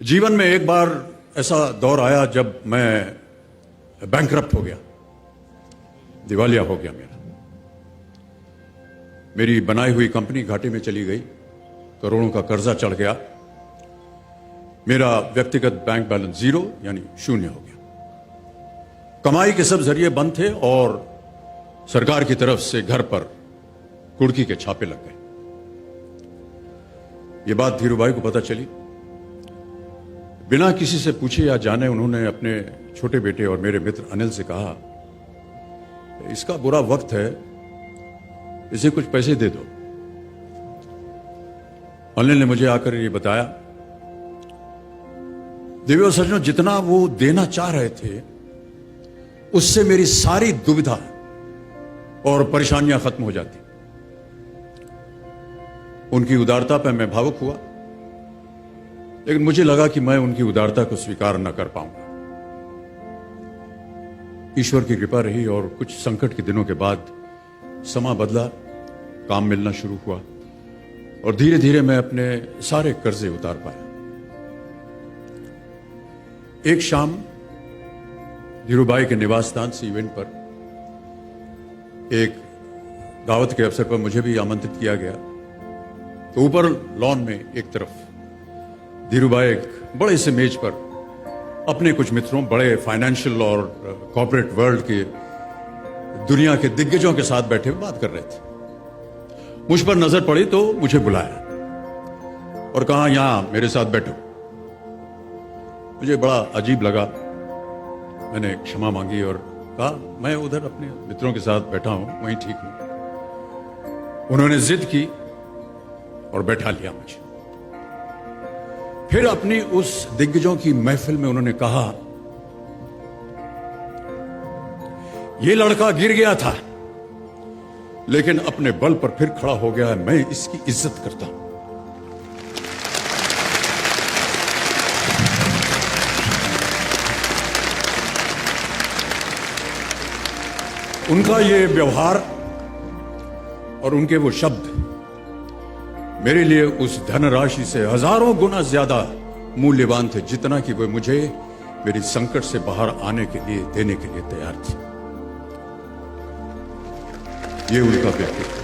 जीवन में एक बार ऐसा दौर आया जब मैं बैंकरप्ट हो गया, दिवालिया हो गया। मेरी बनाई हुई कंपनी घाटे में चली गई, करोड़ों का कर्जा चढ़ गया, मेरा व्यक्तिगत बैंक बैलेंस जीरो यानी शून्य हो गया। कमाई के सब जरिए बंद थे और सरकार की तरफ से घर पर कुर्की के छापे लग गए। ये बात धीरूभाई को पता चली। बिना किसी से पूछे या जाने उन्होंने अपने छोटे बेटे और मेरे मित्र अनिल से कहा, इसका बुरा वक्त है, इसे कुछ पैसे दे दो। अनिल ने मुझे आकर ये बताया, देवी और सज्जनों, जितना वो देना चाह रहे थे उससे मेरी सारी दुविधा और परेशानियां खत्म हो जाती। उनकी उदारता पर मैं भावुक हुआ, लेकिन मुझे लगा कि मैं उनकी उदारता को स्वीकार न कर पाऊंगा। ईश्वर की कृपा रही और कुछ संकट के दिनों के बाद समा बदला, काम मिलना शुरू हुआ और धीरे धीरे मैं अपने सारे कर्जे उतार पाया। एक शाम धीरूभाई के निवास स्थान से इवेंट पर एक दावत के अवसर पर मुझे भी आमंत्रित किया गया। तो ऊपर लॉन में एक तरफ धीरूभाई एक बड़े से मेज पर अपने कुछ मित्रों, बड़े फाइनेंशियल और कॉर्पोरेट वर्ल्ड के दुनिया के दिग्गजों के साथ बैठे हुए बात कर रहे थे। मुझ पर नजर पड़ी तो मुझे बुलाया और कहा, यहां मेरे साथ बैठो। मुझे बड़ा अजीब लगा। मैंने क्षमा मांगी और कहा, मैं उधर अपने मित्रों के साथ बैठा हूं, वहीं ठीक हूं। उन्होंने जिद की और बैठा लिया मुझे। फिर अपनी उस दिग्गजों की महफिल में उन्होंने कहा, यह लड़का गिर गया था लेकिन अपने बल पर फिर खड़ा हो गया है, मैं इसकी इज्जत करता हूं। उनका ये व्यवहार और उनके वो शब्द मेरे लिए उस धनराशि से हजारों गुना ज्यादा मूल्यवान थे, जितना कि वे मुझे मेरी संकट से बाहर आने के लिए, देने के लिए तैयार थे। ये उनका व्यक्तित्व।